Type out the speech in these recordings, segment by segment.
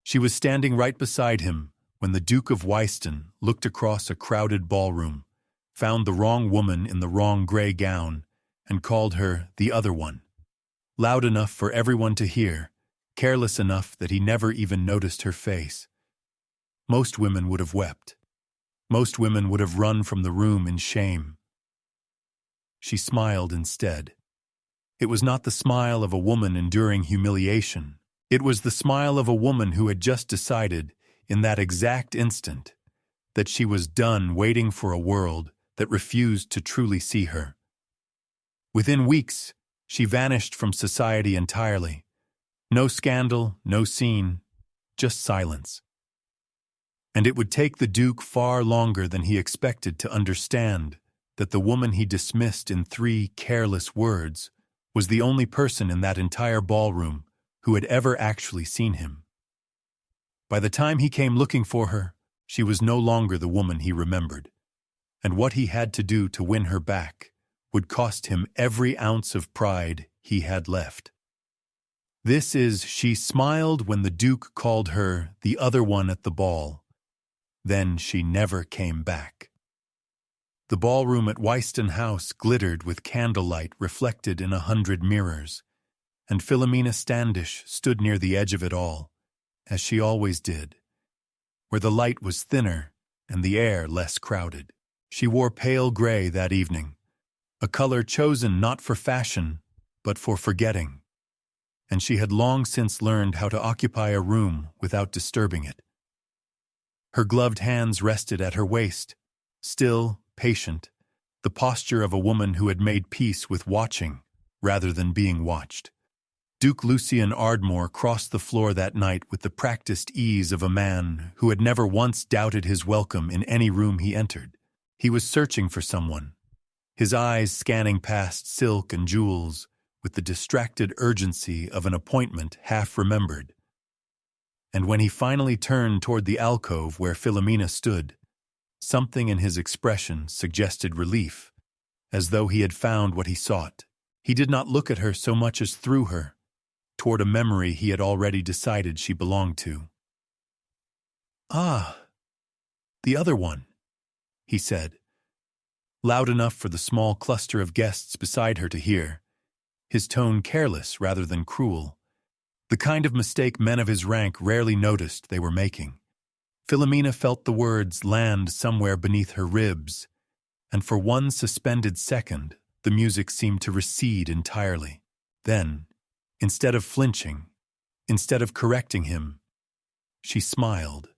She was standing right beside him when the Duke of Wystan looked across a crowded ballroom, found the wrong woman in the wrong gray gown, and called her the other one. Loud enough for everyone to hear, careless enough that he never even noticed her face. Most women would have wept. Most women would have run from the room in shame. She smiled instead. It was not the smile of a woman enduring humiliation. It was the smile of a woman who had just decided, in that exact instant, that she was done waiting for a world that refused to truly see her. Within weeks, she vanished from society entirely. No scandal, no scene, just silence. And it would take the Duke far longer than he expected to understand that the woman he dismissed in 3 careless words was the only person in that entire ballroom who had ever actually seen him. By the time he came looking for her, she was no longer the woman he remembered, and what he had to do to win her back would cost him every ounce of pride he had left. This is, she smiled when the Duke called her the other one at the ball. Then she never came back. The ballroom at Wystan House glittered with candlelight reflected in 100 mirrors, and Philomena Standish stood near the edge of it all, as she always did, where the light was thinner and the air less crowded. She wore pale gray that evening, a color chosen not for fashion, but for forgetting, and she had long since learned how to occupy a room without disturbing it. Her gloved hands rested at her waist, still, patient, the posture of a woman who had made peace with watching rather than being watched. Duke Lucian Ardmore crossed the floor that night with the practiced ease of a man who had never once doubted his welcome in any room he entered. He was searching for someone, his eyes scanning past silk and jewels with the distracted urgency of an appointment half remembered. And when he finally turned toward the alcove where Philomena stood, something in his expression suggested relief, as though he had found what he sought. He did not look at her so much as through her, toward a memory he had already decided she belonged to. "Ah, the other one," he said, loud enough for the small cluster of guests beside her to hear, his tone careless rather than cruel, the kind of mistake men of his rank rarely noticed they were making. Philomena felt the words land somewhere beneath her ribs, and for one suspended second, the music seemed to recede entirely. Then, instead of flinching, instead of correcting him, she smiled.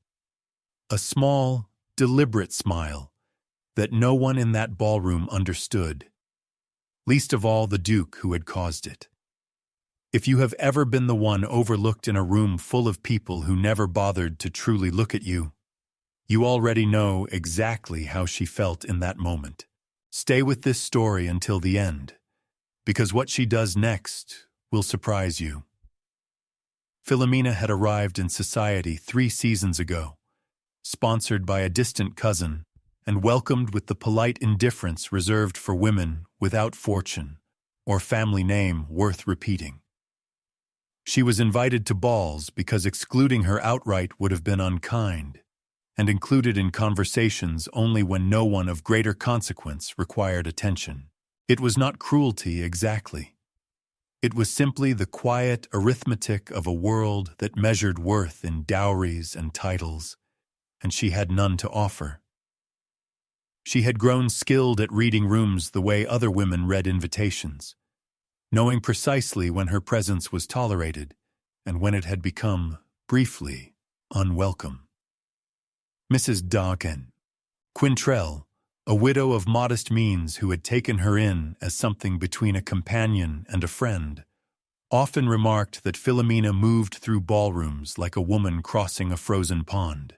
A small, deliberate smile that no one in that ballroom understood, least of all the Duke who had caused it. If you have ever been the one overlooked in a room full of people who never bothered to truly look at you, you already know exactly how she felt in that moment. Stay with this story until the end, because what she does next will surprise you. Philomena had arrived in society 3 seasons ago, sponsored by a distant cousin, and welcomed with the polite indifference reserved for women without fortune or family name worth repeating. She was invited to balls because excluding her outright would have been unkind, and included in conversations only when no one of greater consequence required attention. It was not cruelty exactly. It was simply the quiet arithmetic of a world that measured worth in dowries and titles, and she had none to offer. She had grown skilled at reading rooms the way other women read invitations, knowing precisely when her presence was tolerated and when it had become, briefly, unwelcome. Mrs. Dawkin, Quintrell, a widow of modest means who had taken her in as something between a companion and a friend, often remarked that Philomena moved through ballrooms like a woman crossing a frozen pond,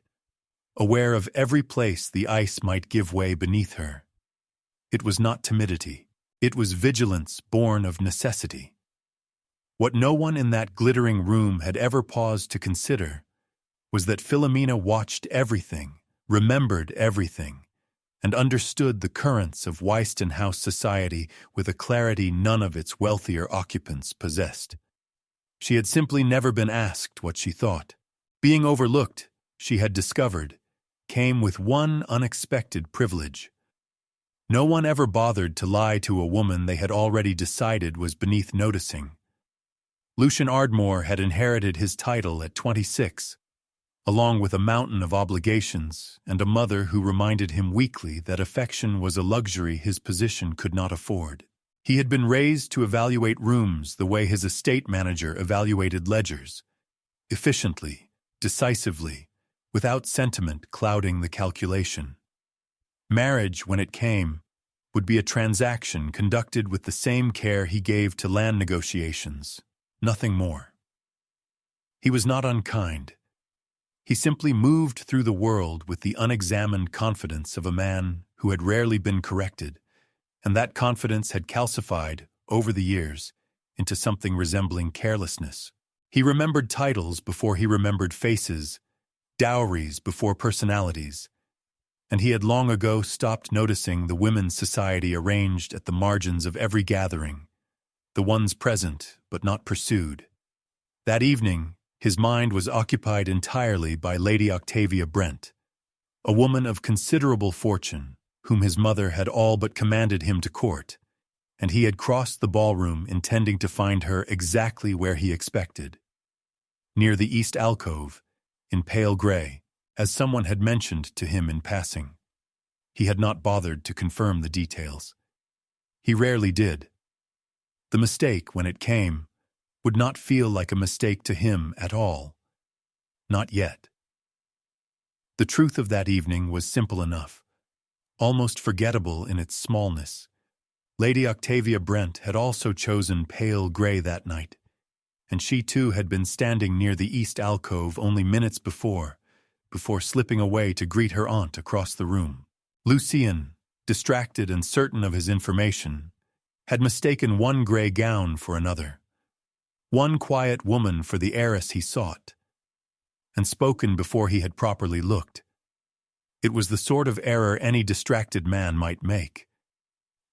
aware of every place the ice might give way beneath her. It was not timidity. It was vigilance born of necessity. What no one in that glittering room had ever paused to consider was that Philomena watched everything, remembered everything, and understood the currents of Wystan House society with a clarity none of its wealthier occupants possessed. She had simply never been asked what she thought. Being overlooked, she had discovered, came with one unexpected privilege. No one ever bothered to lie to a woman they had already decided was beneath noticing. Lucian Ardmore had inherited his title at 26, along with a mountain of obligations and a mother who reminded him weekly that affection was a luxury his position could not afford. He had been raised to evaluate rooms the way his estate manager evaluated ledgers, efficiently, decisively, without sentiment clouding the calculation. Marriage, when it came, would be a transaction conducted with the same care he gave to land negotiations, nothing more. He was not unkind. He simply moved through the world with the unexamined confidence of a man who had rarely been corrected, and that confidence had calcified, over the years, into something resembling carelessness. He remembered titles before he remembered faces, dowries before personalities, and he had long ago stopped noticing the women's society arranged at the margins of every gathering, the ones present but not pursued. That evening, his mind was occupied entirely by Lady Octavia Brent, a woman of considerable fortune, whom his mother had all but commanded him to court, and he had crossed the ballroom intending to find her exactly where he expected. Near the east alcove, in pale gray, as someone had mentioned to him in passing. He had not bothered to confirm the details. He rarely did. The mistake, when it came, would not feel like a mistake to him at all. Not yet. The truth of that evening was simple enough, almost forgettable in its smallness. Lady Octavia Brent had also chosen pale gray that night, and she too had been standing near the east alcove only minutes before slipping away to greet her aunt across the room. Lucien, distracted and certain of his information, had mistaken one gray gown for another, one quiet woman for the heiress he sought, and spoken before he had properly looked. It was the sort of error any distracted man might make,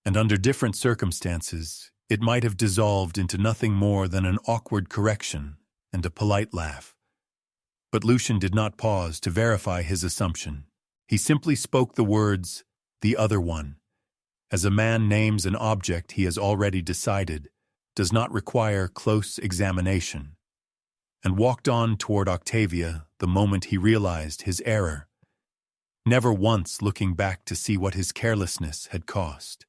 and under different circumstances it might have dissolved into nothing more than an awkward correction and a polite laugh. But Lucian did not pause to verify his assumption. He simply spoke the words, "the other one," as a man names an object he has already decided does not require close examination, and walked on toward Octavia the moment he realized his error, never once looking back to see what his carelessness had cost.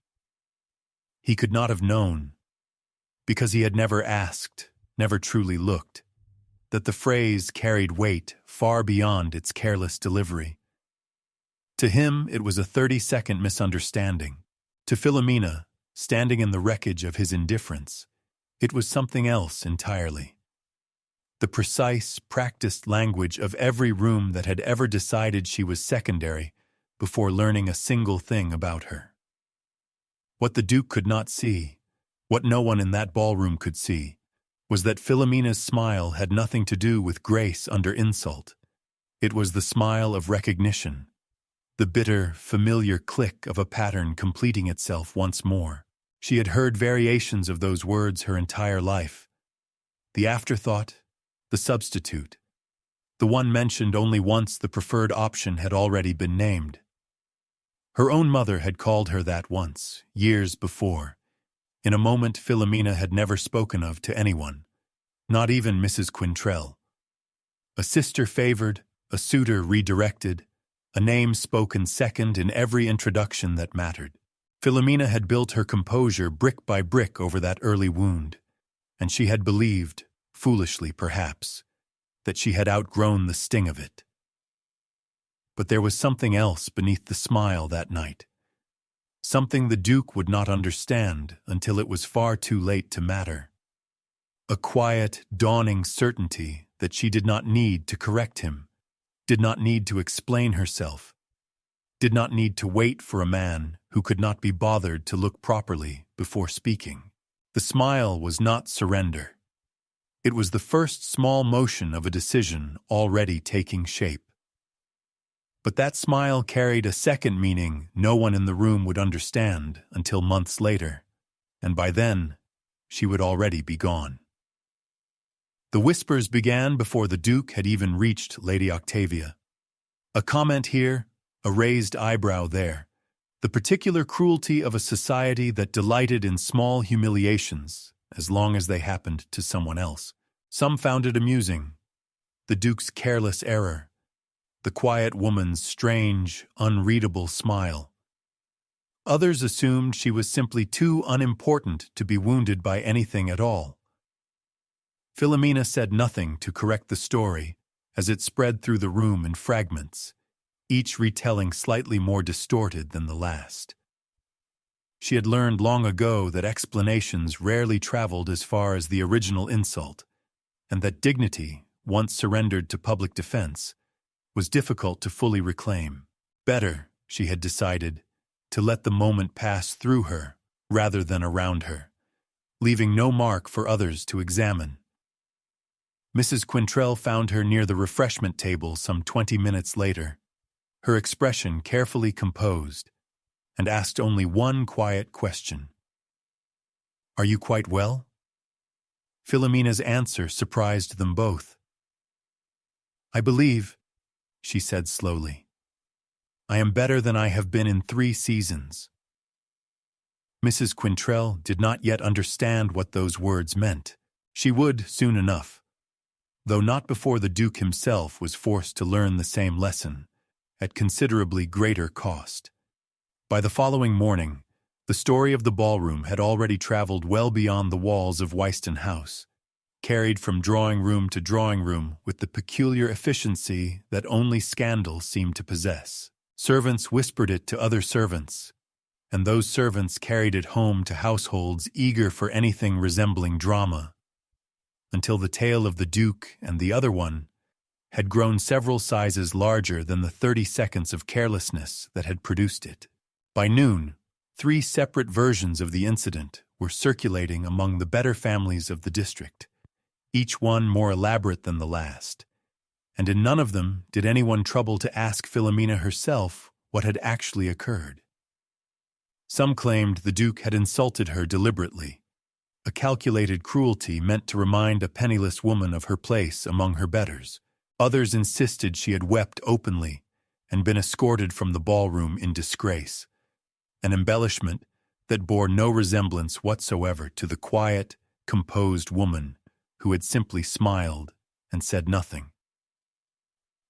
He could not have known, because he had never asked, never truly looked, that the phrase carried weight far beyond its careless delivery. To him, it was a 30-second misunderstanding. To Philomena, standing in the wreckage of his indifference, it was something else entirely. The precise, practiced language of every room that had ever decided she was secondary before learning a single thing about her. What the Duke could not see, what no one in that ballroom could see, was that Philomena's smile had nothing to do with grace under insult. It was the smile of recognition, the bitter, familiar click of a pattern completing itself once more. She had heard variations of those words her entire life. The afterthought, the substitute, the one mentioned only once the preferred option had already been named. Her own mother had called her that once, years before, in a moment Philomena had never spoken of to anyone, not even Mrs. Quintrell. A sister favored, a suitor redirected, a name spoken second in every introduction that mattered. Philomena had built her composure brick by brick over that early wound, and she had believed, foolishly perhaps, that she had outgrown the sting of it. But there was something else beneath the smile that night. Something the Duke would not understand until it was far too late to matter. A quiet, dawning certainty that she did not need to correct him, did not need to explain herself, did not need to wait for a man who could not be bothered to look properly before speaking. The smile was not surrender. It was the first small motion of a decision already taking shape. But that smile carried a second meaning no one in the room would understand until months later, and by then, she would already be gone. The whispers began before the Duke had even reached Lady Octavia. A comment here, a raised eyebrow there. The particular cruelty of a society that delighted in small humiliations, as long as they happened to someone else. Some found it amusing. The Duke's careless error. The quiet woman's strange, unreadable smile. Others assumed she was simply too unimportant to be wounded by anything at all. Philomena said nothing to correct the story as it spread through the room in fragments, each retelling slightly more distorted than the last. She had learned long ago that explanations rarely traveled as far as the original insult, and that dignity, once surrendered to public defense, was difficult to fully reclaim. Better, she had decided, to let the moment pass through her rather than around her, leaving no mark for others to examine. Mrs. Quintrell found her near the refreshment table some 20 minutes later, her expression carefully composed, and asked only one quiet question. "Are you quite well?" Philomena's answer surprised them both. "I believe," she said slowly, "I am better than I have been in 3 seasons." Mrs. Quintrell did not yet understand what those words meant. She would soon enough, though not before the Duke himself was forced to learn the same lesson, at considerably greater cost. By the following morning, the story of the ballroom had already traveled well beyond the walls of Wystan House, carried from drawing room to drawing room with the peculiar efficiency that only scandal seemed to possess. Servants whispered it to other servants, and those servants carried it home to households eager for anything resembling drama, until the tale of the Duke and the other one had grown several sizes larger than the 30 seconds of carelessness that had produced it. By noon, 3 separate versions of the incident were circulating among the better families of the district, each one more elaborate than the last, and in none of them did anyone trouble to ask Philomena herself what had actually occurred. Some claimed the Duke had insulted her deliberately, a calculated cruelty meant to remind a penniless woman of her place among her betters. Others insisted she had wept openly and been escorted from the ballroom in disgrace, an embellishment that bore no resemblance whatsoever to the quiet, composed woman who had simply smiled and said nothing.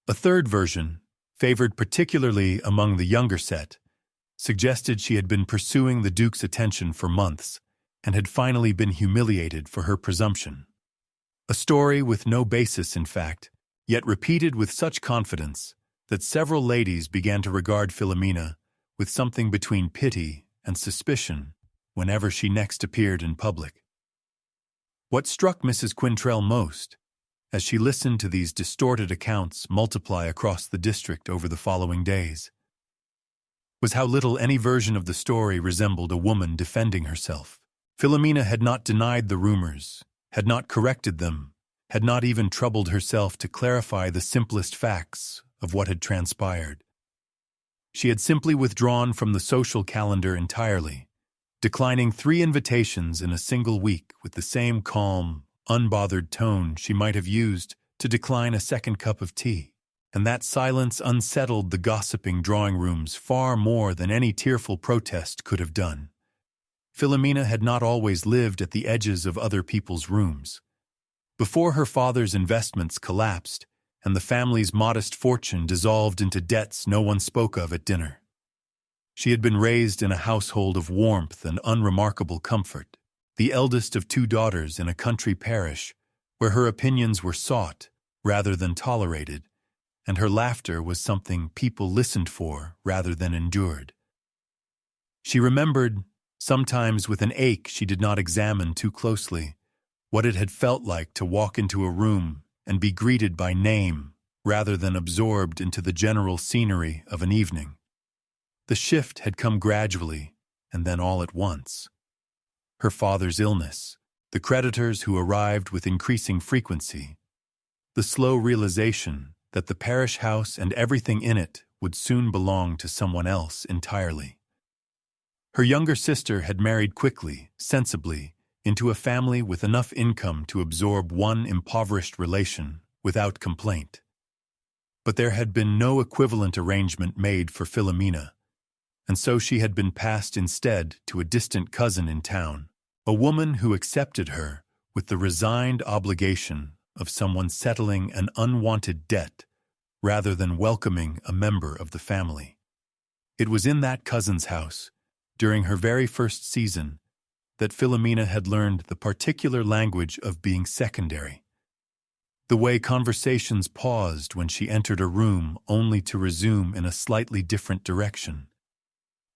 A third version, favored particularly among the younger set, suggested she had been pursuing the Duke's attention for months and had finally been humiliated for her presumption. A story with no basis, in fact, yet repeated with such confidence that several ladies began to regard Philomena with something between pity and suspicion whenever she next appeared in public. What struck Mrs. Quintrell most, as she listened to these distorted accounts multiply across the district over the following days, was how little any version of the story resembled a woman defending herself. Philomena had not denied the rumors, had not corrected them, had not even troubled herself to clarify the simplest facts of what had transpired. She had simply withdrawn from the social calendar entirely, declining 3 invitations in a single week with the same calm, unbothered tone she might have used to decline a second cup of tea. And that silence unsettled the gossiping drawing rooms far more than any tearful protest could have done. Philomena had not always lived at the edges of other people's rooms. Before her father's investments collapsed and the family's modest fortune dissolved into debts no one spoke of at dinner, she had been raised in a household of warmth and unremarkable comfort, the eldest of 2 daughters in a country parish where her opinions were sought rather than tolerated, and her laughter was something people listened for rather than endured. She remembered, sometimes with an ache she did not examine too closely, what it had felt like to walk into a room and be greeted by name rather than absorbed into the general scenery of an evening. The shift had come gradually and then all at once. Her father's illness, the creditors who arrived with increasing frequency, the slow realization that the parish house and everything in it would soon belong to someone else entirely. Her younger sister had married quickly, sensibly, into a family with enough income to absorb one impoverished relation without complaint. But there had been no equivalent arrangement made for Philomena, and so she had been passed instead to a distant cousin in town, a woman who accepted her with the resigned obligation of someone settling an unwanted debt rather than welcoming a member of the family. It was in that cousin's house, during her very first season, that Philomena had learned the particular language of being secondary. The way conversations paused when she entered a room only to resume in a slightly different direction.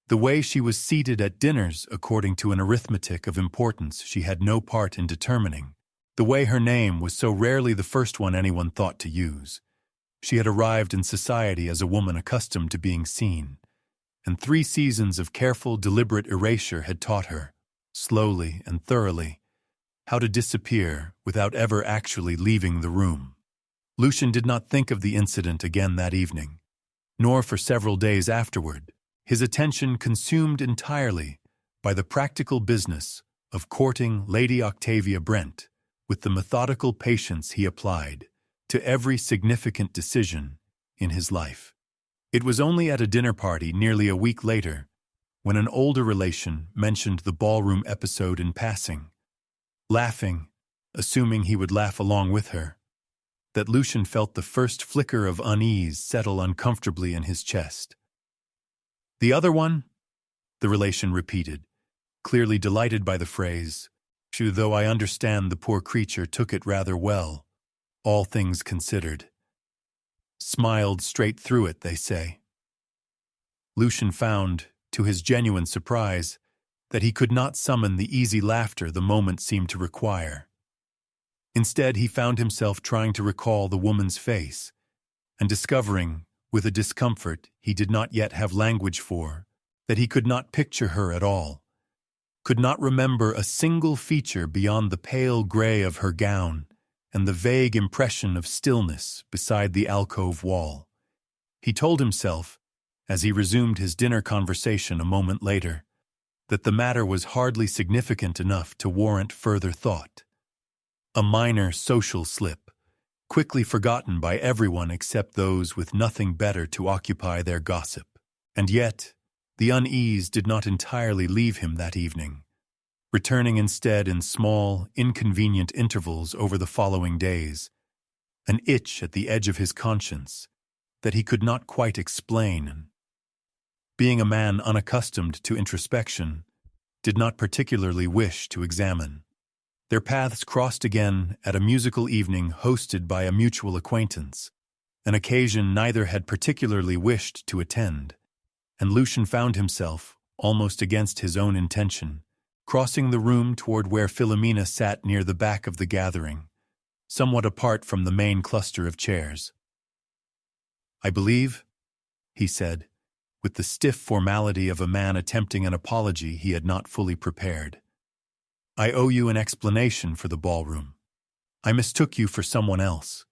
The way she was seated at dinners according to an arithmetic of importance she had no part in determining. The way her name was so rarely the first one anyone thought to use. She had arrived in society as a woman accustomed to being seen, and 3 seasons of careful, deliberate erasure had taught her, slowly and thoroughly, how to disappear without ever actually leaving the room. Lucian did not think of the incident again that evening, nor for several days afterward, his attention consumed entirely by the practical business of courting Lady Octavia Brent with the methodical patience he applied to every significant decision in his life. It was only at a dinner party nearly a week later, when an older relation mentioned the ballroom episode in passing, laughing, assuming he would laugh along with her, that Lucian felt the first flicker of unease settle uncomfortably in his chest. "The other one?" the relation repeated, clearly delighted by the phrase, though I understand the poor creature took it rather well, all things considered. Smiled straight through it, they say. Lucian found, to his genuine surprise, that he could not summon the easy laughter the moment seemed to require. Instead, he found himself trying to recall the woman's face, and discovering, with a discomfort he did not yet have language for, that he could not picture her at all, could not remember a single feature beyond the pale gray of her gown and the vague impression of stillness beside the alcove wall. He told himself, as he resumed his dinner conversation a moment later, that the matter was hardly significant enough to warrant further thought. A minor social slip, quickly forgotten by everyone except those with nothing better to occupy their gossip. And yet, the unease did not entirely leave him that evening, returning instead in small, inconvenient intervals over the following days, an itch at the edge of his conscience that he could not quite explain. Being a man unaccustomed to introspection, did not particularly wish to examine. Their paths crossed again at a musical evening hosted by a mutual acquaintance, an occasion neither had particularly wished to attend, and Lucian found himself, almost against his own intention, crossing the room toward where Philomena sat near the back of the gathering, somewhat apart from the main cluster of chairs. "I believe," he said, with the stiff formality of a man attempting an apology he had not fully prepared, "I owe you an explanation for the ballroom. I mistook you for someone else.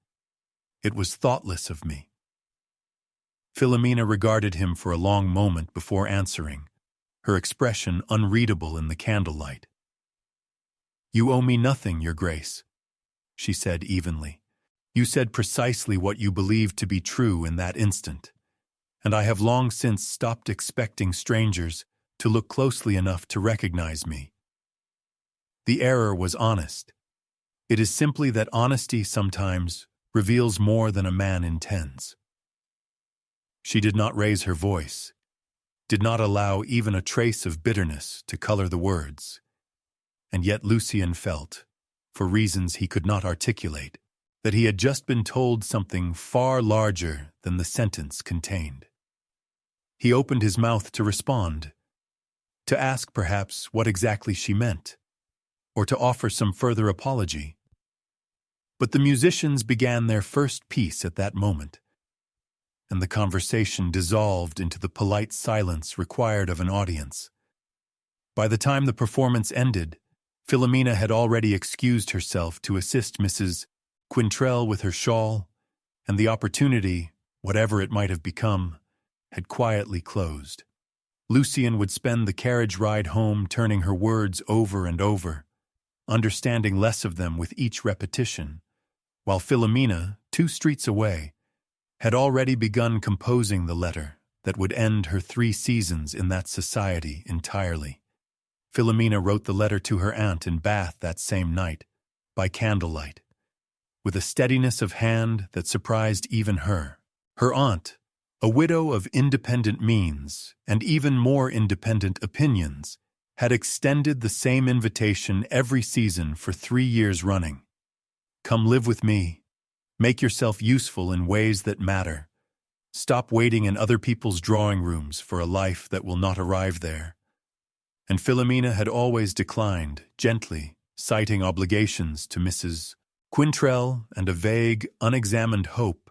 It was thoughtless of me." Philomena regarded him for a long moment before answering, her expression unreadable in the candlelight. "You owe me nothing, Your Grace," she said evenly. "You said precisely what you believed to be true in that instant, and I have long since stopped expecting strangers to look closely enough to recognize me. The error was honest. It is simply that honesty sometimes reveals more than a man intends." She did not raise her voice, did not allow even a trace of bitterness to color the words, and yet Lucian felt, for reasons he could not articulate, that he had just been told something far larger than the sentence contained. He opened his mouth to respond, to ask perhaps what exactly she meant, or to offer some further apology. But the musicians began their first piece at that moment, and the conversation dissolved into the polite silence required of an audience. By the time the performance ended, Philomena had already excused herself to assist Mrs. Quintrell with her shawl, and the opportunity, whatever it might have become, had quietly closed. Lucian would spend the carriage ride home turning her words over and over, understanding less of them with each repetition, while Philomena, 2 streets away, had already begun composing the letter that would end her 3 seasons in that society entirely. Philomena wrote the letter to her aunt in Bath that same night, by candlelight, with a steadiness of hand that surprised even her. Her aunt, a widow of independent means and even more independent opinions, had extended the same invitation every season for 3 years running. Come live with me. Make yourself useful in ways that matter. Stop waiting in other people's drawing rooms for a life that will not arrive there. And Philomena had always declined, gently, citing obligations to Mrs. Quintrell and a vague, unexamined hope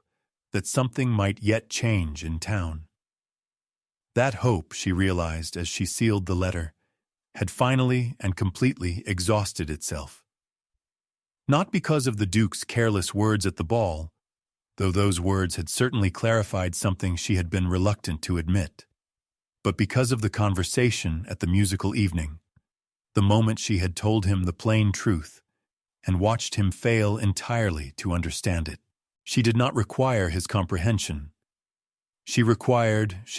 that something might yet change in town. That hope, she realized as she sealed the letter, had finally and completely exhausted itself. Not because of the Duke's careless words at the ball, though those words had certainly clarified something she had been reluctant to admit, but because of the conversation at the musical evening, the moment she had told him the plain truth and watched him fail entirely to understand it. She did not require his comprehension. She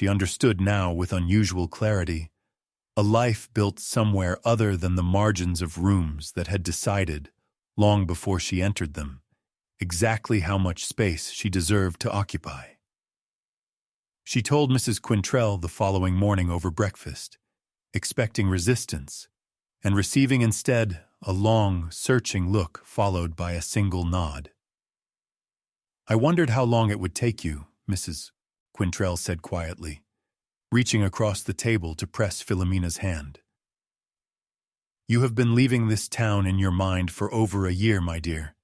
understood now with unusual clarity, a life built somewhere other than the margins of rooms that had decided, long before she entered them, exactly how much space she deserved to occupy. She told Mrs. Quintrell the following morning over breakfast, expecting resistance, and receiving instead a long, searching look followed by a single nod. "I wondered how long it would take you," Mrs. Quintrell said quietly, reaching across the table to press Philomena's hand. "You have been leaving this town in your mind for over a year, my dear.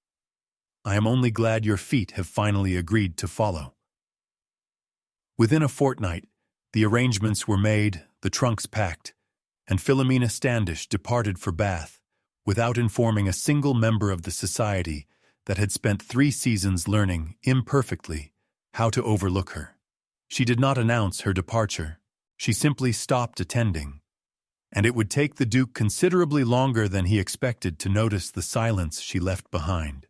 I am only glad your feet have finally agreed to follow." Within a fortnight, the arrangements were made, the trunks packed, and Philomena Standish departed for Bath, without informing a single member of the society that had spent 3 seasons learning, imperfectly, how to overlook her. She did not announce her departure. She simply stopped attending, and it would take the Duke considerably longer than he expected to notice the silence she left behind.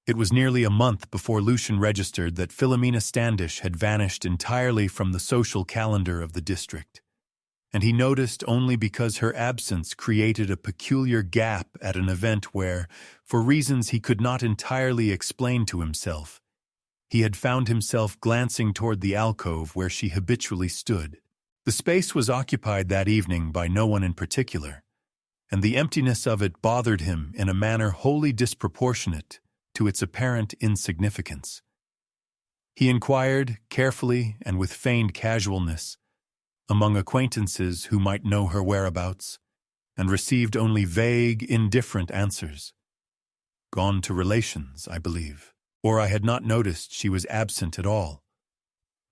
It was nearly a month before Lucian registered that Philomena Standish had vanished entirely from the social calendar of the district, and he noticed only because her absence created a peculiar gap at an event where, for reasons he could not entirely explain to himself, he had found himself glancing toward the alcove where she habitually stood. The space was occupied that evening by no one in particular, and the emptiness of it bothered him in a manner wholly disproportionate to its apparent insignificance. He inquired, carefully and with feigned casualness, among acquaintances who might know her whereabouts, and received only vague, indifferent answers. "Gone to relations, I believe," or "I had not noticed she was absent at all."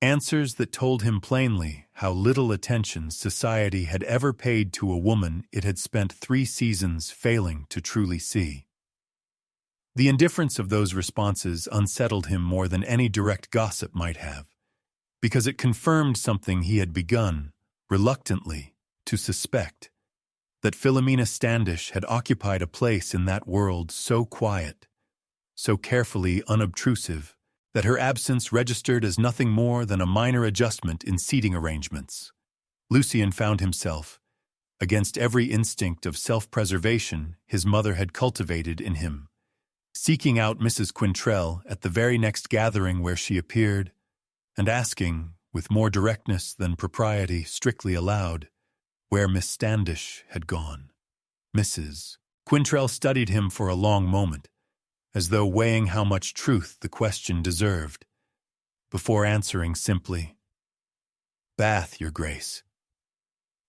Answers that told him plainly how little attention society had ever paid to a woman it had spent 3 seasons failing to truly see. The indifference of those responses unsettled him more than any direct gossip might have, because it confirmed something he had begun, reluctantly, to suspect, that Philomena Standish had occupied a place in that world so quiet, so carefully unobtrusive, that her absence registered as nothing more than a minor adjustment in seating arrangements. Lucian found himself, against every instinct of self-preservation his mother had cultivated in him, seeking out Mrs. Quintrell at the very next gathering where she appeared, and asking, with more directness than propriety strictly allowed, where Miss Standish had gone. Mrs. Quintrell studied him for a long moment, as though weighing how much truth the question deserved, before answering simply, "Bath, Your Grace.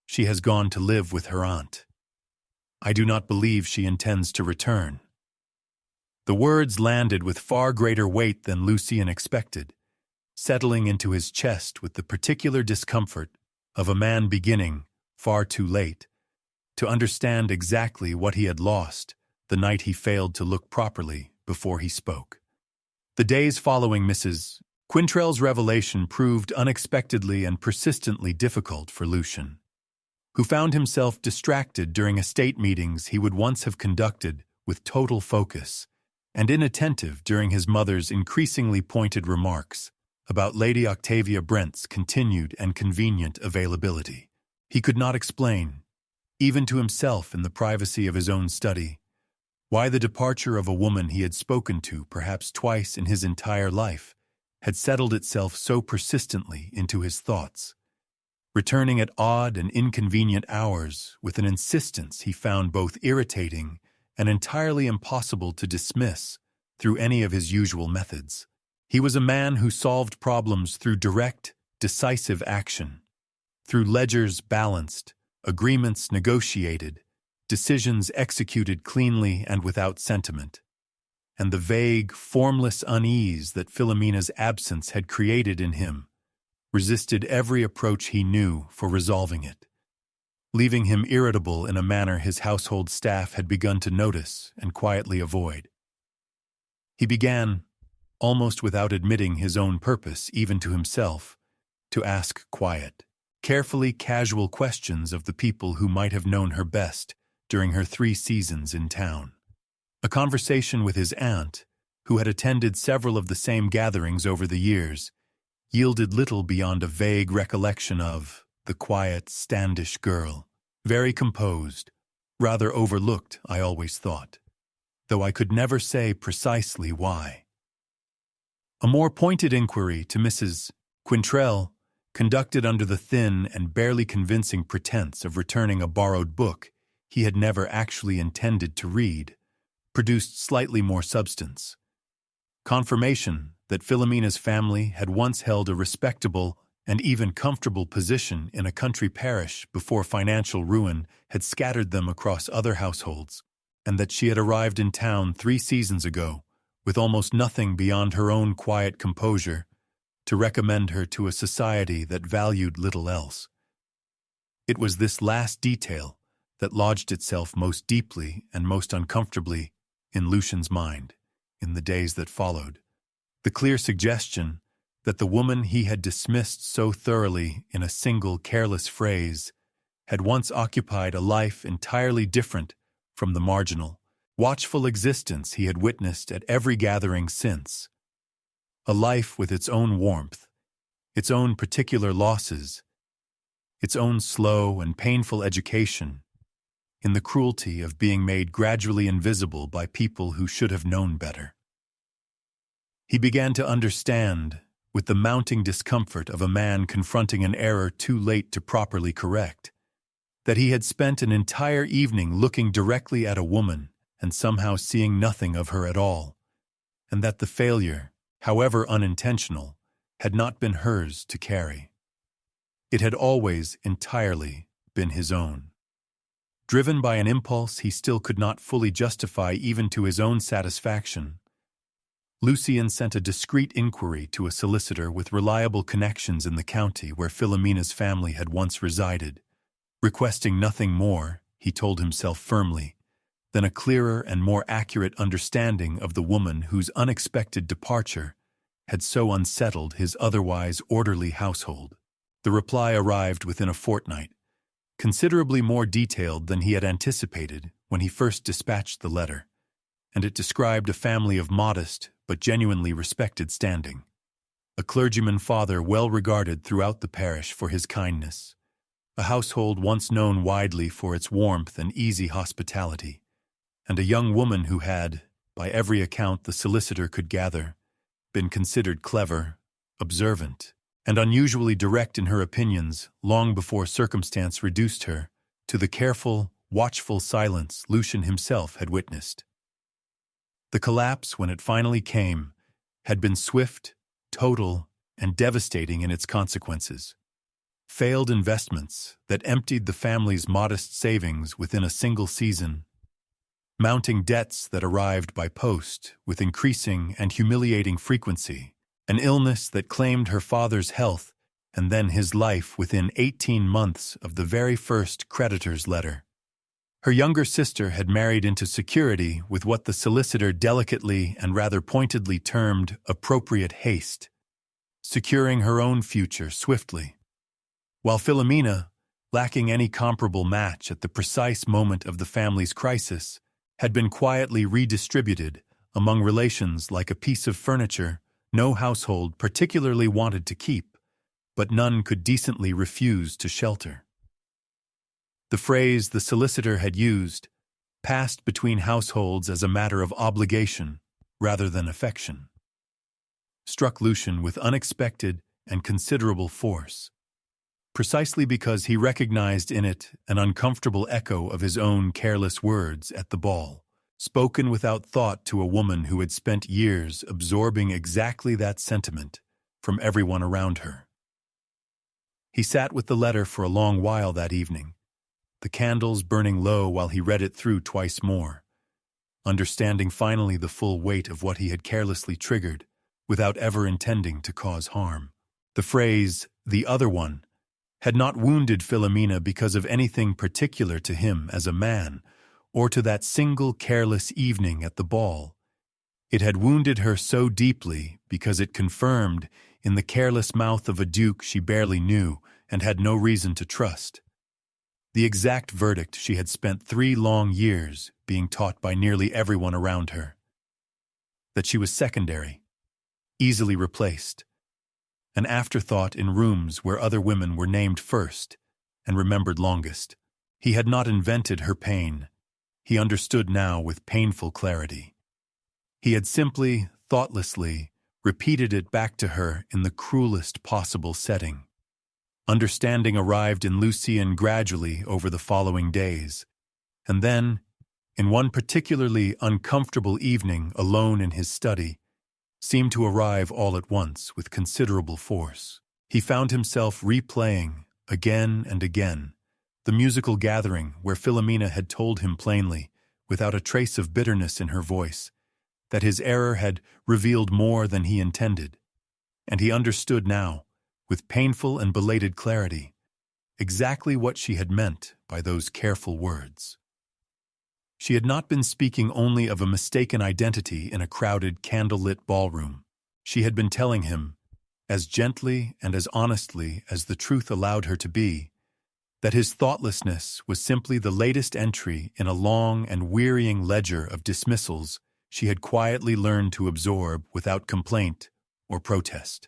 She has gone to live with her aunt. I do not believe she intends to return." The words landed with far greater weight than Lucian expected, settling into his chest with the particular discomfort of a man beginning, far too late, to understand exactly what he had lost the night he failed to look properly before he spoke. The days following Mrs. Quintrell's revelation proved unexpectedly and persistently difficult for Lucian. who found himself distracted during estate meetings he would once have conducted with total focus, and inattentive during his mother's increasingly pointed remarks about Lady Octavia Brent's continued and convenient availability. He could not explain, even to himself in the privacy of his own study, why the departure of a woman he had spoken to perhaps twice in his entire life had settled itself so persistently into his thoughts, returning at odd and inconvenient hours with an insistence he found both irritating and entirely impossible to dismiss through any of his usual methods. He was a man who solved problems through direct, decisive action, through ledgers balanced, agreements negotiated, decisions executed cleanly and without sentiment. And the vague, formless unease that Philomena's absence had created in him resisted every approach he knew for resolving it, leaving him irritable in a manner his household staff had begun to notice and quietly avoid. He began, almost without admitting his own purpose even to himself, to ask quiet, carefully casual questions of the people who might have known her best during her 3 seasons in town. A conversation with his aunt, who had attended several of the same gatherings over the years, yielded little beyond a vague recollection of the quiet Standish girl, very composed, rather overlooked, I always thought, though I could never say precisely why. A more pointed inquiry to Mrs. Quintrell, conducted under the thin and barely convincing pretense of returning a borrowed book he had never actually intended to read, produced slightly more substance. Confirmation that Philomena's family had once held a respectable and even comfortable position in a country parish before financial ruin had scattered them across other households, and that she had arrived in town 3 seasons ago, with almost nothing beyond her own quiet composure, to recommend her to a society that valued little else. It was this last detail that lodged itself most deeply and most uncomfortably in Lucian's mind in the days that followed. The clear suggestion that the woman he had dismissed so thoroughly in a single careless phrase had once occupied a life entirely different from the marginal, watchful existence he had witnessed at every gathering since. A life with its own warmth, its own particular losses, its own slow and painful education, in the cruelty of being made gradually invisible by people who should have known better. He began to understand, with the mounting discomfort of a man confronting an error too late to properly correct, that he had spent an entire evening looking directly at a woman and somehow seeing nothing of her at all, and that the failure, however unintentional, had not been hers to carry. It had always entirely been his own. Driven by an impulse he still could not fully justify even to his own satisfaction, Lucian sent a discreet inquiry to a solicitor with reliable connections in the county where Philomena's family had once resided, requesting nothing more, he told himself firmly, than a clearer and more accurate understanding of the woman whose unexpected departure had so unsettled his otherwise orderly household. The reply arrived within a fortnight, considerably more detailed than he had anticipated when he first dispatched the letter, and it described a family of modest but genuinely respected standing. A clergyman father well regarded throughout the parish for his kindness, a household once known widely for its warmth and easy hospitality, and a young woman who had, by every account the solicitor could gather, been considered clever, observant, and unusually direct in her opinions long before circumstance reduced her to the careful, watchful silence Lucian himself had witnessed. The collapse, when it finally came, had been swift, total, and devastating in its consequences. Failed investments that emptied the family's modest savings within a single season, mounting debts that arrived by post with increasing and humiliating frequency, an illness that claimed her father's health and then his life within 18 months of the very first creditor's letter. Her younger sister had married into security with what the solicitor delicately and rather pointedly termed appropriate haste, securing her own future swiftly, while Philomena, lacking any comparable match at the precise moment of the family's crisis, had been quietly redistributed among relations like a piece of furniture no household particularly wanted to keep, but none could decently refuse to shelter. The phrase the solicitor had used passed between households as a matter of obligation rather than affection, struck Lucian with unexpected and considerable force, precisely because he recognized in it an uncomfortable echo of his own careless words at the ball, spoken without thought to a woman who had spent years absorbing exactly that sentiment from everyone around her. He sat with the letter for a long while that evening, the candles burning low while he read it through twice more, understanding finally the full weight of what he had carelessly triggered without ever intending to cause harm. The phrase, "the other one," had not wounded Philomena because of anything particular to him as a man, or to that single careless evening at the ball. It had wounded her so deeply because it confirmed, in the careless mouth of a duke she barely knew and had no reason to trust, the exact verdict she had spent 3 long years being taught by nearly everyone around her: that she was secondary, easily replaced, an afterthought in rooms where other women were named first and remembered longest. He had not invented her pain. He understood now with painful clarity. He had simply, thoughtlessly, repeated it back to her in the cruelest possible setting. Understanding arrived in Lucian gradually over the following days, and then, in one particularly uncomfortable evening alone in his study, seemed to arrive all at once with considerable force. He found himself replaying, again and again, the musical gathering where Philomena had told him plainly, without a trace of bitterness in her voice, that his error had revealed more than he intended, and he understood now, with painful and belated clarity, exactly what she had meant by those careful words. She had not been speaking only of a mistaken identity in a crowded, candle-lit ballroom. She had been telling him, as gently and as honestly as the truth allowed her to be, that his thoughtlessness was simply the latest entry in a long and wearying ledger of dismissals she had quietly learned to absorb without complaint or protest.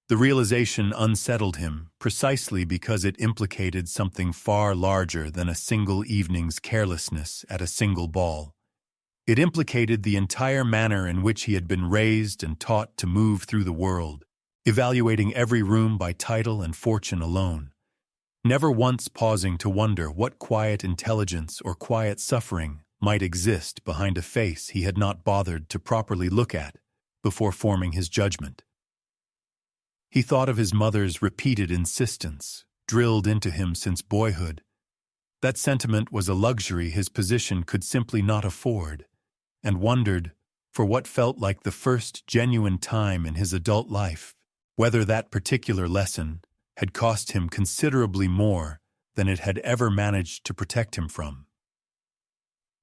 The realization unsettled him precisely because it implicated something far larger than a single evening's carelessness at a single ball. It implicated the entire manner in which he had been raised and taught to move through the world, evaluating every room by title and fortune alone, never once pausing to wonder what quiet intelligence or quiet suffering might exist behind a face he had not bothered to properly look at before forming his judgment. He thought of his mother's repeated insistence, drilled into him since boyhood. That sentiment was a luxury his position could simply not afford, and wondered, for what felt like the first genuine time in his adult life, whether that particular lesson had cost him considerably more than it had ever managed to protect him from.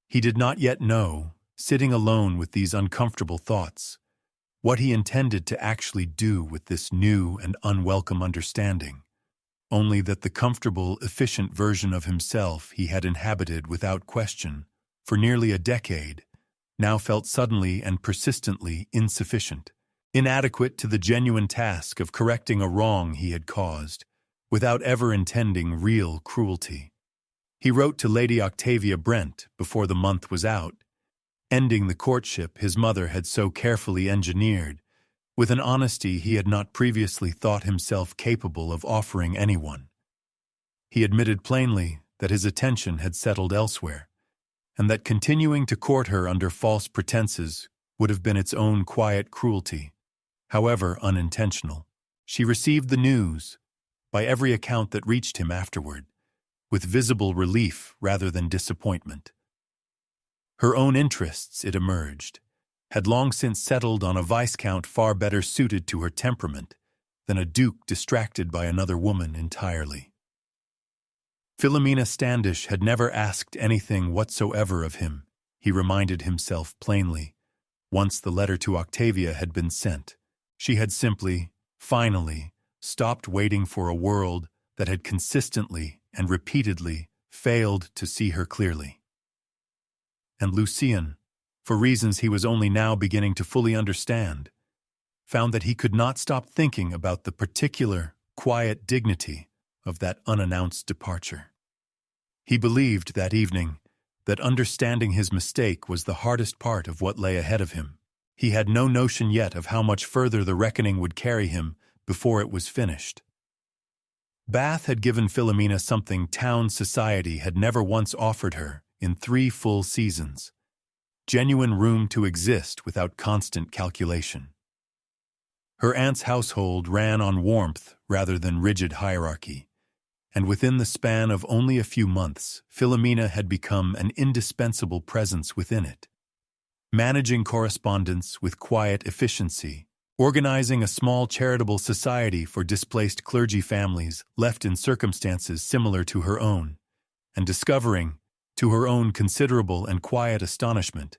He did not yet know, sitting alone with these uncomfortable thoughts, what he intended to actually do with this new and unwelcome understanding, only that the comfortable, efficient version of himself he had inhabited without question for nearly a decade now felt suddenly and persistently insufficient, inadequate to the genuine task of correcting a wrong he had caused, without ever intending real cruelty. He wrote to Lady Octavia Brent before the month was out, ending the courtship his mother had so carefully engineered, with an honesty he had not previously thought himself capable of offering anyone. He admitted plainly that his attention had settled elsewhere, and that continuing to court her under false pretenses would have been its own quiet cruelty, however unintentional. She received the news, by every account that reached him afterward, with visible relief rather than disappointment. Her own interests, it emerged, had long since settled on a viscount far better suited to her temperament than a duke distracted by another woman entirely. Philomena Standish had never asked anything whatsoever of him, he reminded himself plainly. Once the letter to Octavia had been sent, she had simply, finally, stopped waiting for a world that had consistently and repeatedly failed to see her clearly. And Lucien, for reasons he was only now beginning to fully understand, found that he could not stop thinking about the particular, quiet dignity of that unannounced departure. He believed that evening that understanding his mistake was the hardest part of what lay ahead of him. He had no notion yet of how much further the reckoning would carry him before it was finished. Bath had given Philomena something town society had never once offered her in 3 full seasons: genuine room to exist without constant calculation. Her aunt's household ran on warmth rather than rigid hierarchy, and within the span of only a few months, Philomena had become an indispensable presence within it. Managing correspondence with quiet efficiency, organizing a small charitable society for displaced clergy families left in circumstances similar to her own, and discovering, to her own considerable and quiet astonishment,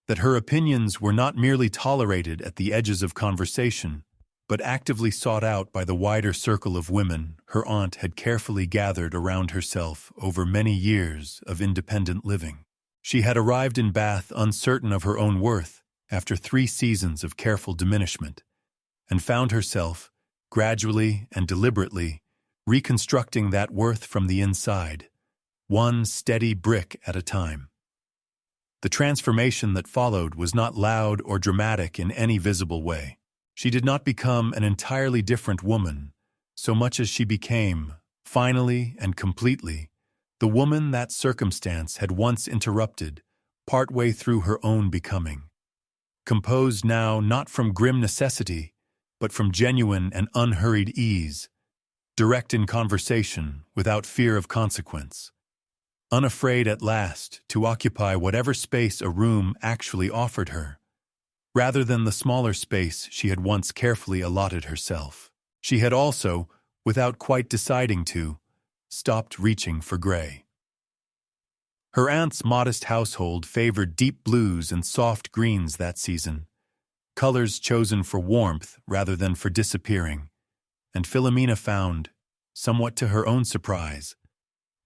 that her opinions were not merely tolerated at the edges of conversation, but actively sought out by the wider circle of women her aunt had carefully gathered around herself over many years of independent living. She had arrived in Bath uncertain of her own worth after 3 seasons of careful diminishment, and found herself, gradually and deliberately, reconstructing that worth from the inside, one steady brick at a time. The transformation that followed was not loud or dramatic in any visible way. She did not become an entirely different woman, so much as she became, finally and completely, the woman that circumstance had once interrupted, partway through her own becoming. Composed now not from grim necessity, but from genuine and unhurried ease, direct in conversation without fear of consequence, unafraid at last to occupy whatever space a room actually offered her, rather than the smaller space she had once carefully allotted herself. She had also, without quite deciding to, stopped reaching for gray. Her aunt's modest household favored deep blues and soft greens that season, colors chosen for warmth rather than for disappearing, and Philomena found, somewhat to her own surprise,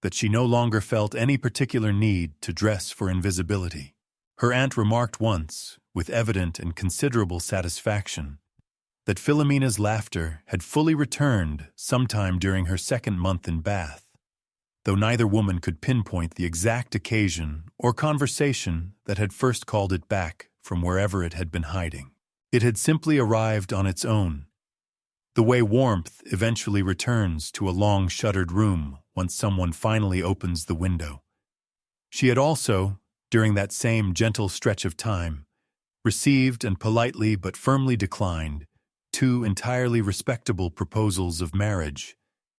that she no longer felt any particular need to dress for invisibility. Her aunt remarked once, with evident and considerable satisfaction, that Philomena's laughter had fully returned sometime during her 2nd month in Bath, though neither woman could pinpoint the exact occasion or conversation that had first called it back from wherever it had been hiding. It had simply arrived on its own, the way warmth eventually returns to a long-shuttered room once someone finally opens the window. She had also, during that same gentle stretch of time, received and politely but firmly declined 2 entirely respectable proposals of marriage,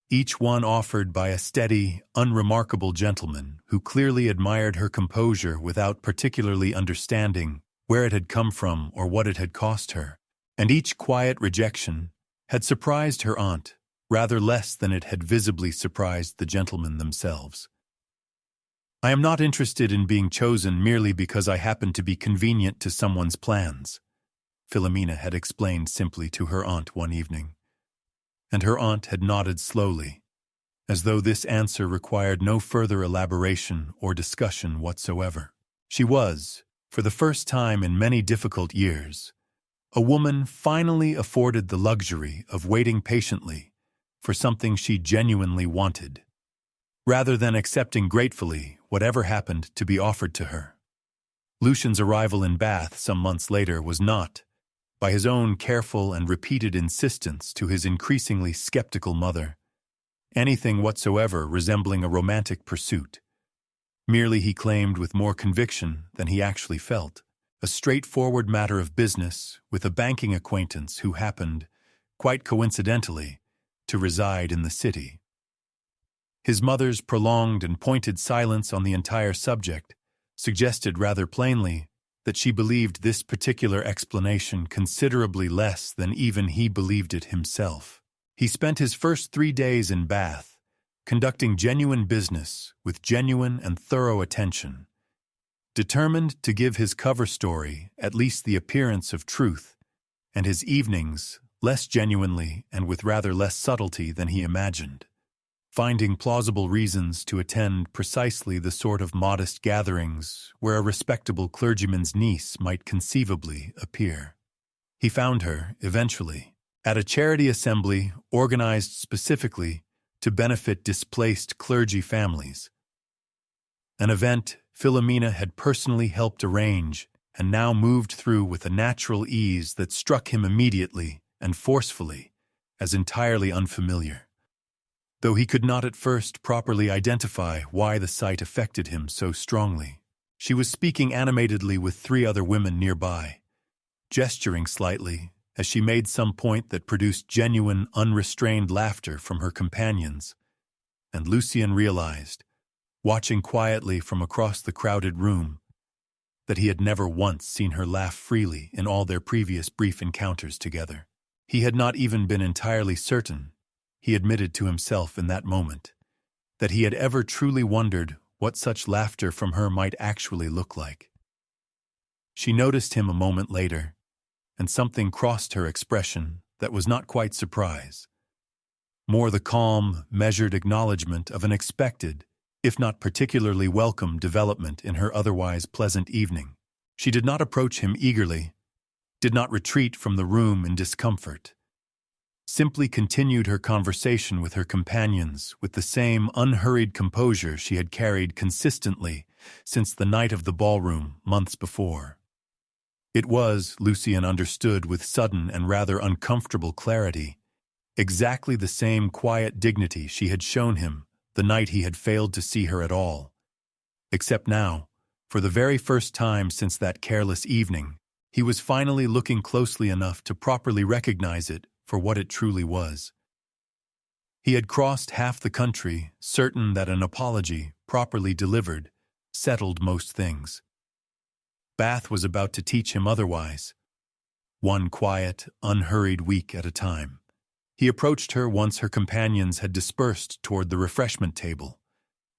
each one offered by a steady, unremarkable gentleman who clearly admired her composure without particularly understanding where it had come from or what it had cost her, and each quiet rejection had surprised her aunt rather less than it had visibly surprised the gentlemen themselves. "I am not interested in being chosen merely because I happen to be convenient to someone's plans," Philomena had explained simply to her aunt one evening. And her aunt had nodded slowly, as though this answer required no further elaboration or discussion whatsoever. She was, for the first time in many difficult years, a woman finally afforded the luxury of waiting patiently for something she genuinely wanted, rather than accepting gratefully whatever happened to be offered to her. Lucian's arrival in Bath some months later was not, by his own careful and repeated insistence to his increasingly skeptical mother, anything whatsoever resembling a romantic pursuit. Merely, he claimed with more conviction than he actually felt, a straightforward matter of business with a banking acquaintance who happened, quite coincidentally, to reside in the city. His mother's prolonged and pointed silence on the entire subject suggested rather plainly that she believed this particular explanation considerably less than even he believed it himself. He spent his first 3 days in Bath, conducting genuine business with genuine and thorough attention, determined to give his cover story at least the appearance of truth, and his evenings less genuinely and with rather less subtlety than he imagined. finding plausible reasons to attend precisely the sort of modest gatherings where a respectable clergyman's niece might conceivably appear. He found her, eventually, at a charity assembly organized specifically to benefit displaced clergy families. An event Philomena had personally helped arrange and now moved through with a natural ease that struck him immediately and forcefully as entirely unfamiliar. Though he could not at first properly identify why the sight affected him so strongly. She was speaking animatedly with 3 other women nearby, gesturing slightly as she made some point that produced genuine, unrestrained laughter from her companions, and Lucien realized, watching quietly from across the crowded room, that he had never once seen her laugh freely in all their previous brief encounters together. He had not even been entirely certain, he admitted to himself in that moment, that he had ever truly wondered what such laughter from her might actually look like. She noticed him a moment later, and something crossed her expression that was not quite surprise. More the calm, measured acknowledgement of an expected, if not particularly welcome development in her otherwise pleasant evening. She did not approach him eagerly, did not retreat from the room in discomfort, simply continued her conversation with her companions with the same unhurried composure she had carried consistently since the night of the ballroom months before. It was, Lucien understood with sudden and rather uncomfortable clarity, exactly the same quiet dignity she had shown him the night he had failed to see her at all. Except now, for the very first time since that careless evening, he was finally looking closely enough to properly recognize it for what it truly was. He had crossed half the country, certain that an apology, properly delivered, settled most things. Bath was about to teach him otherwise, one quiet, unhurried week at a time. He approached her once her companions had dispersed toward the refreshment table,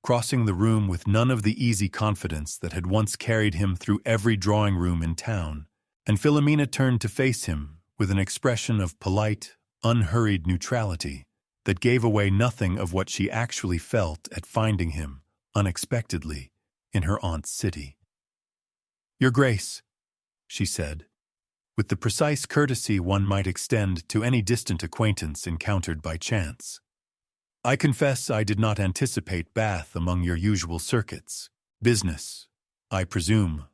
crossing the room with none of the easy confidence that had once carried him through every drawing room in town, and Philomena turned to face him with an expression of polite, unhurried neutrality that gave away nothing of what she actually felt at finding him, unexpectedly, in her aunt's city. "Your Grace," she said, with the precise courtesy one might extend to any distant acquaintance encountered by chance. "I confess I did not anticipate Bath among your usual circuits. Business, I presume,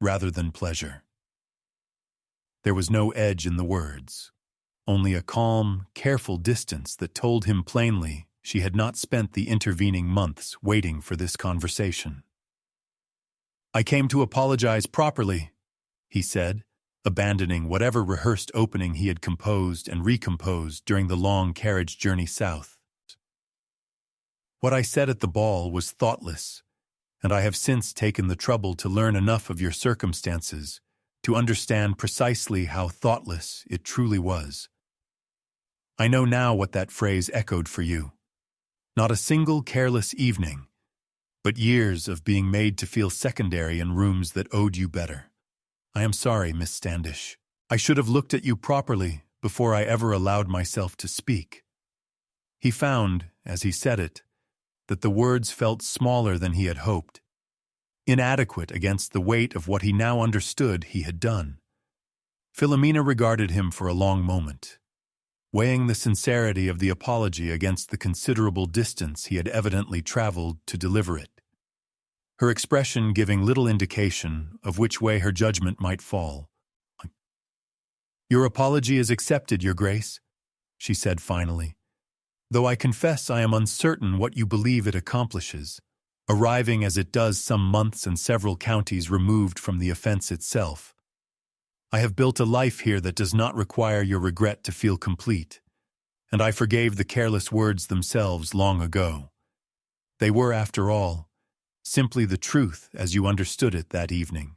rather than pleasure." There was no edge in the words, only a calm, careful distance that told him plainly she had not spent the intervening months waiting for this conversation. "I came to apologize properly," he said, abandoning whatever rehearsed opening he had composed and recomposed during the long carriage journey south. "What I said at the ball was thoughtless, and I have since taken the trouble to learn enough of your circumstances to understand precisely how thoughtless it truly was. I know now what that phrase echoed for you. Not a single careless evening, but years of being made to feel secondary in rooms that owed you better. I am sorry, Miss Standish. I should have looked at you properly before I ever allowed myself to speak." He found, as he said it, that the words felt smaller than he had hoped, inadequate against the weight of what he now understood he had done. Philomena regarded him for a long moment, weighing the sincerity of the apology against the considerable distance he had evidently traveled to deliver it, her expression giving little indication of which way her judgment might fall. "Your apology is accepted, Your Grace," she said finally, "though I confess I am uncertain what you believe it accomplishes, arriving as it does some months and several counties removed from the offense itself. I have built a life here that does not require your regret to feel complete, and I forgave the careless words themselves long ago. They were, after all, simply the truth as you understood it that evening,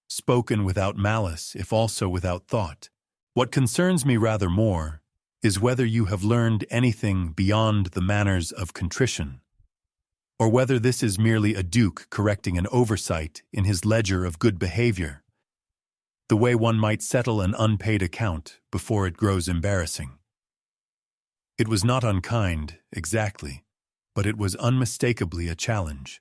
spoken without malice if also without thought. What concerns me rather more is whether you have learned anything beyond the manners of contrition, or whether this is merely a duke correcting an oversight in his ledger of good behavior, the way one might settle an unpaid account before it grows embarrassing. It was not unkind, exactly, but it was unmistakably a challenge,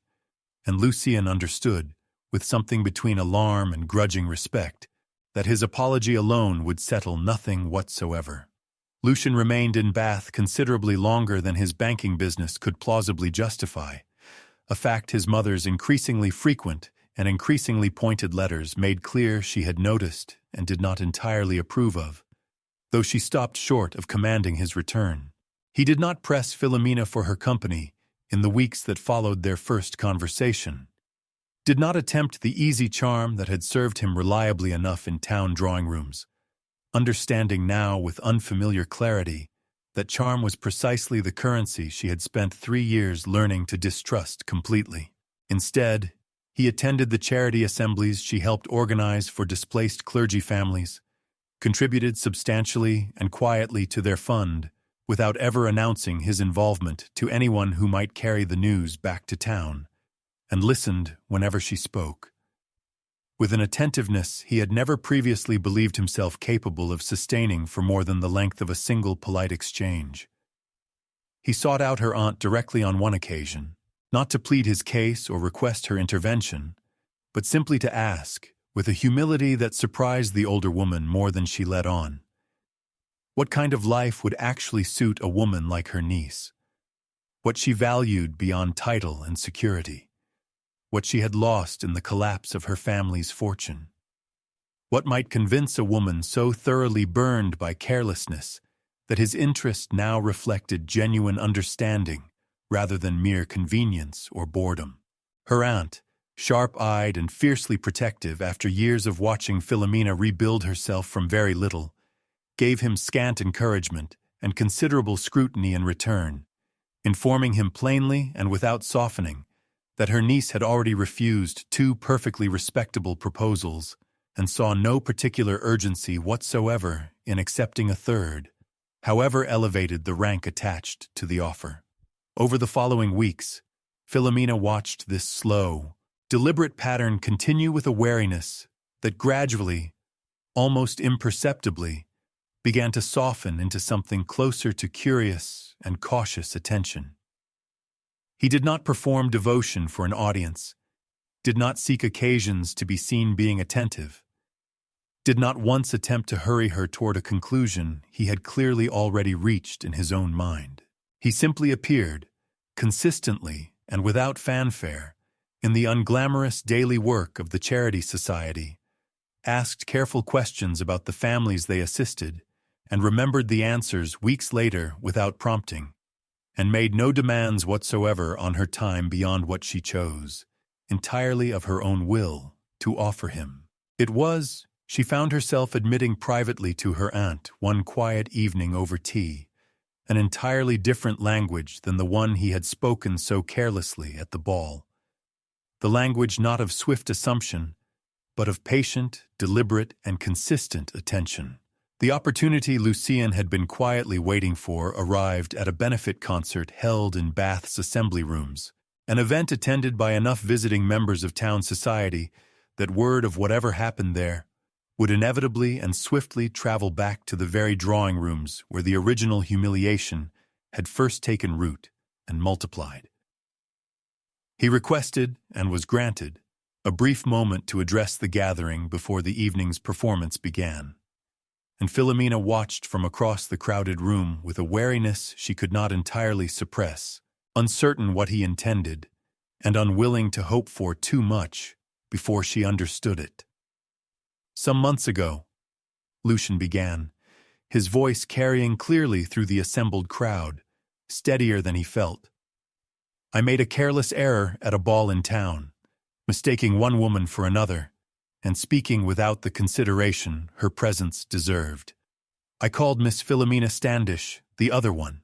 and Lucien understood, with something between alarm and grudging respect, that his apology alone would settle nothing whatsoever. Lucien remained in Bath considerably longer than his banking business could plausibly justify, a fact his mother's increasingly frequent and increasingly pointed letters made clear she had noticed and did not entirely approve of, though she stopped short of commanding his return. He did not press Philomena for her company in the weeks that followed their first conversation, did not attempt the easy charm that had served him reliably enough in town drawing rooms, understanding now with unfamiliar clarity that charm was precisely the currency she had spent 3 years learning to distrust completely. Instead, he attended the charity assemblies she helped organize for displaced clergy families, contributed substantially and quietly to their fund without ever announcing his involvement to anyone who might carry the news back to town, and listened whenever she spoke, with an attentiveness he had never previously believed himself capable of sustaining for more than the length of a single polite exchange. He sought out her aunt directly on one occasion, not to plead his case or request her intervention, but simply to ask, with a humility that surprised the older woman more than she let on, what kind of life would actually suit a woman like her niece, what she valued beyond title and security, what she had lost in the collapse of her family's fortune. What might convince a woman so thoroughly burned by carelessness that his interest now reflected genuine understanding rather than mere convenience or boredom? Her aunt, sharp-eyed and fiercely protective after years of watching Philomena rebuild herself from very little, gave him scant encouragement and considerable scrutiny in return, informing him plainly and without softening that her niece had already refused 2 perfectly respectable proposals and saw no particular urgency whatsoever in accepting a third, however elevated the rank attached to the offer. Over the following weeks, Philomena watched this slow, deliberate pattern continue with a wariness that gradually, almost imperceptibly, began to soften into something closer to curious and cautious attention. He did not perform devotion for an audience, did not seek occasions to be seen being attentive, did not once attempt to hurry her toward a conclusion he had clearly already reached in his own mind. He simply appeared, consistently and without fanfare, in the unglamorous daily work of the Charity Society, asked careful questions about the families they assisted, and remembered the answers weeks later without prompting, and made no demands whatsoever on her time beyond what she chose, entirely of her own will, to offer him. It was, she found herself admitting privately to her aunt one quiet evening over tea, an entirely different language than the one he had spoken so carelessly at the ball. The language not of swift assumption, but of patient, deliberate, and consistent attention. The opportunity Lucien had been quietly waiting for arrived at a benefit concert held in Bath's assembly rooms, an event attended by enough visiting members of town society that word of whatever happened there would inevitably and swiftly travel back to the very drawing rooms where the original humiliation had first taken root and multiplied. He requested, and was granted, a brief moment to address the gathering before the evening's performance began, and Philomena watched from across the crowded room with a wariness she could not entirely suppress, uncertain what he intended, and unwilling to hope for too much before she understood it. "Some months ago," Lucien began, his voice carrying clearly through the assembled crowd, steadier than he felt, "I made a careless error at a ball in town, mistaking one woman for another, and speaking without the consideration her presence deserved. I called Miss Philomena Standish the other one,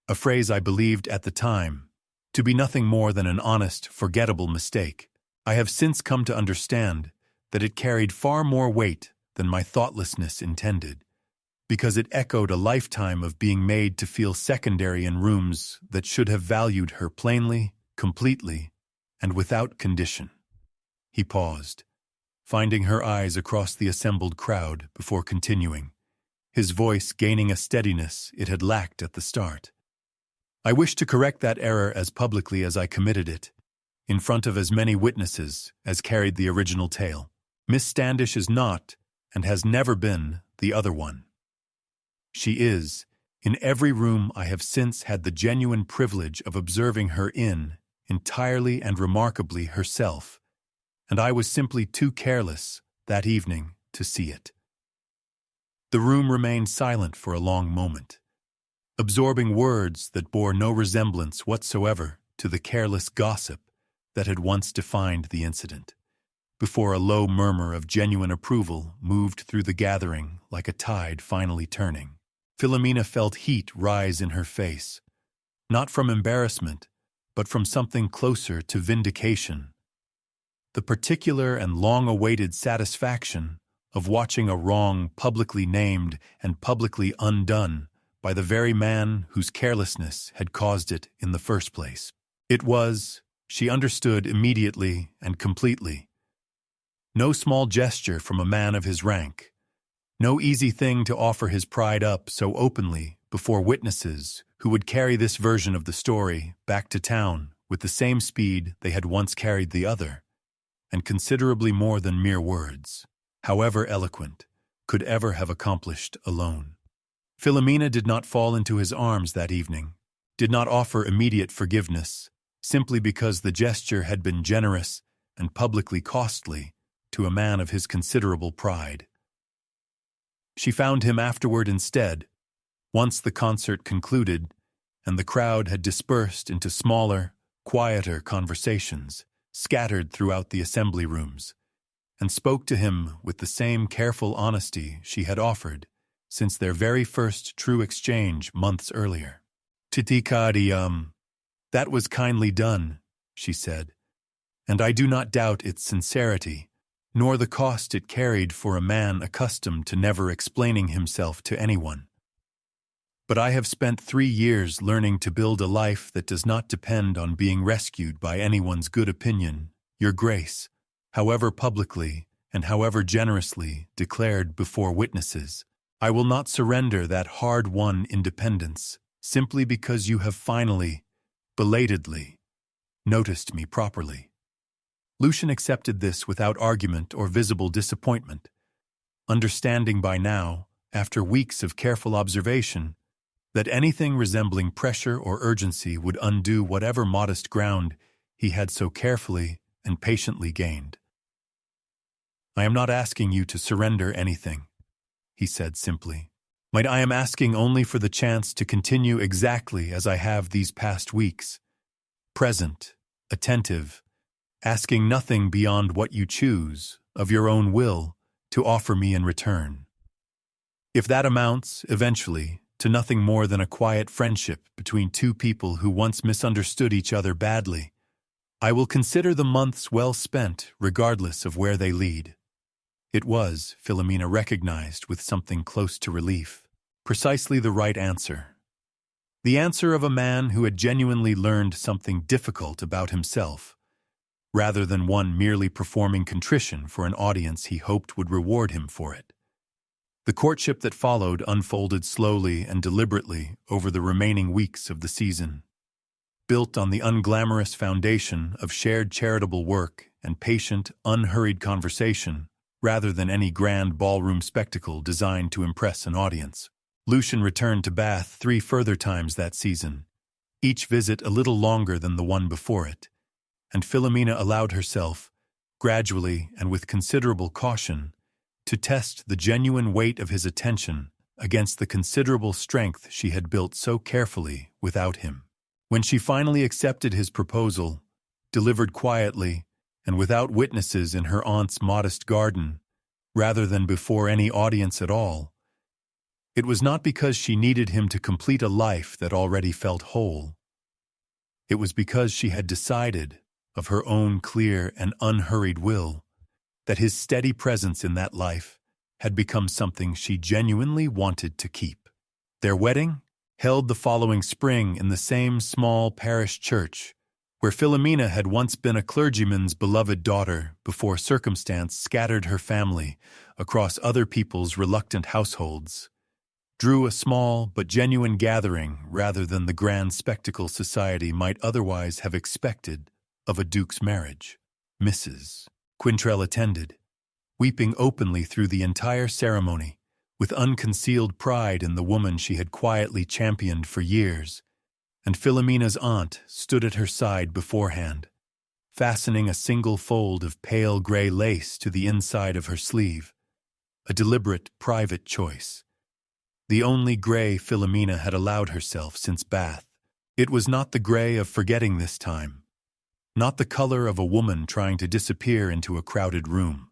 a phrase I believed at the time to be nothing more than an honest, forgettable mistake. I have since come to understand that it carried far more weight than my thoughtlessness intended, because it echoed a lifetime of being made to feel secondary in rooms that should have valued her plainly, completely, and without condition." He paused, finding her eyes across the assembled crowd before continuing, his voice gaining a steadiness it had lacked at the start. I wish to correct that error as publicly as I committed it, in front of as many witnesses as carried the original tale. Miss Standish is not, and has never been, the other one. She is, in every room I have since had the genuine privilege of observing her in, entirely and remarkably herself, and I was simply too careless, that evening, to see it. The room remained silent for a long moment, absorbing words that bore no resemblance whatsoever to the careless gossip that had once defined the incident, before a low murmur of genuine approval moved through the gathering like a tide finally turning. Philomena felt heat rise in her face, not from embarrassment, but from something closer to vindication. The particular and long-awaited satisfaction of watching a wrong publicly named and publicly undone by the very man whose carelessness had caused it in the first place. It was, she understood immediately and completely, no small gesture from a man of his rank, no easy thing to offer his pride up so openly before witnesses who would carry this version of the story back to town with the same speed they had once carried the other, and considerably more than mere words, however eloquent, could ever have accomplished alone. Philomena did not fall into his arms that evening, did not offer immediate forgiveness, simply because the gesture had been generous and publicly costly to a man of his considerable pride. She found him afterward instead, once the concert concluded and the crowd had dispersed into smaller, quieter conversations scattered throughout the assembly rooms, and spoke to him with the same careful honesty she had offered since their very first true exchange months earlier. "Titikadi, that was kindly done," she said, "and I do not doubt its sincerity, nor the cost it carried for a man accustomed to never explaining himself to anyone. But I have spent 3 years learning to build a life that does not depend on being rescued by anyone's good opinion, Your Grace, however publicly and however generously declared before witnesses. I will not surrender that hard-won independence simply because you have finally, belatedly, noticed me properly." Lucian accepted this without argument or visible disappointment, understanding by now, after weeks of careful observation, that anything resembling pressure or urgency would undo whatever modest ground he had so carefully and patiently gained. "I am not asking you to surrender anything," he said simply. "I am asking only for the chance to continue exactly as I have these past weeks, present, attentive, asking nothing beyond what you choose, of your own will, to offer me in return. If that amounts, eventually, to nothing more than a quiet friendship between two people who once misunderstood each other badly, I will consider the months well spent regardless of where they lead." It was, Philomena recognized with something close to relief, precisely the right answer. The answer of a man who had genuinely learned something difficult about himself, rather than one merely performing contrition for an audience he hoped would reward him for it. The courtship that followed unfolded slowly and deliberately over the remaining weeks of the season, built on the unglamorous foundation of shared charitable work and patient, unhurried conversation, rather than any grand ballroom spectacle designed to impress an audience. Lucian returned to Bath 3 further times that season, each visit a little longer than the one before it, and Philomena allowed herself, gradually and with considerable caution, to test the genuine weight of his attention against the considerable strength she had built so carefully without him. When she finally accepted his proposal, delivered quietly and without witnesses in her aunt's modest garden, rather than before any audience at all, it was not because she needed him to complete a life that already felt whole. It was because she had decided, of her own clear and unhurried will, that his steady presence in that life had become something she genuinely wanted to keep. Their wedding, held the following spring in the same small parish church, where Philomena had once been a clergyman's beloved daughter before circumstance scattered her family across other people's reluctant households, drew a small but genuine gathering rather than the grand spectacle society might otherwise have expected of a duke's marriage. Mrs. Quintrell attended, weeping openly through the entire ceremony, with unconcealed pride in the woman she had quietly championed for years, and Philomena's aunt stood at her side beforehand, fastening a single fold of pale gray lace to the inside of her sleeve, a deliberate, private choice. The only gray Philomena had allowed herself since Bath. It was not the gray of forgetting this time, not the color of a woman trying to disappear into a crowded room,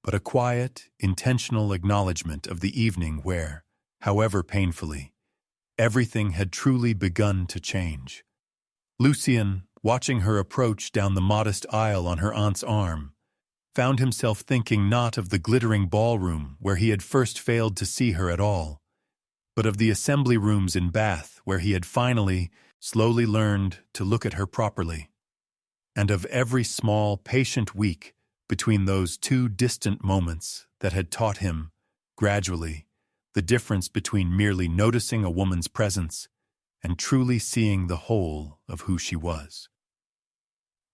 but a quiet, intentional acknowledgement of the evening where, however painfully, everything had truly begun to change. Lucien, watching her approach down the modest aisle on her aunt's arm, found himself thinking not of the glittering ballroom where he had first failed to see her at all, but of the assembly rooms in Bath where he had finally, slowly learned to look at her properly, and of every small, patient week between those two distant moments that had taught him, gradually, the difference between merely noticing a woman's presence and truly seeing the whole of who she was.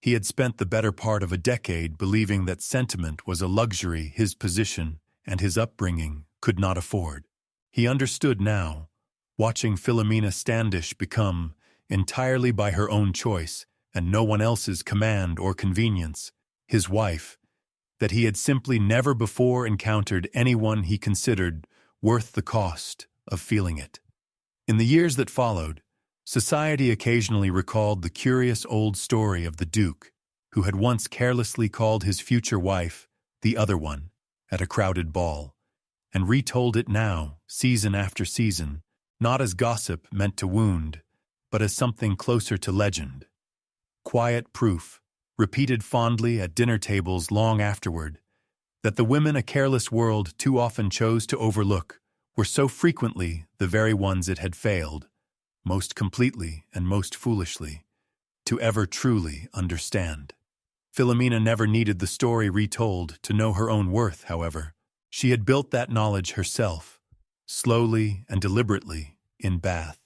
He had spent the better part of a decade believing that sentiment was a luxury his position and his upbringing could not afford. He understood now, watching Philomena Standish become, entirely by her own choice and no one else's command or convenience, his wife, that he had simply never before encountered anyone he considered worth the cost of feeling it. In the years that followed, society occasionally recalled the curious old story of the Duke, who had once carelessly called his future wife the other one at a crowded ball, and retold it now, season after season, not as gossip meant to wound, but as something closer to legend. Quiet proof, repeated fondly at dinner tables long afterward, that the women a careless world too often chose to overlook were so frequently the very ones it had failed, most completely and most foolishly, to ever truly understand. Philomena never needed the story retold to know her own worth, however. She had built that knowledge herself, slowly and deliberately, in Bath,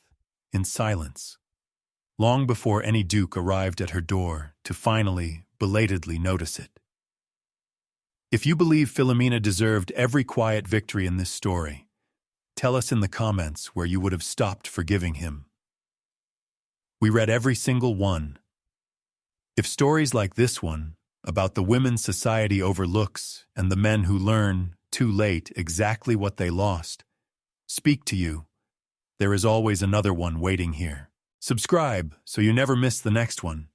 in silence, long before any duke arrived at her door to finally, belatedly notice it. If you believe Philomena deserved every quiet victory in this story, tell us in the comments where you would have stopped forgiving him. We read every single one. If stories like this one, about the women society overlooks and the men who learn, too late, exactly what they lost, speak to you, there is always another one waiting here. Subscribe so you never miss the next one.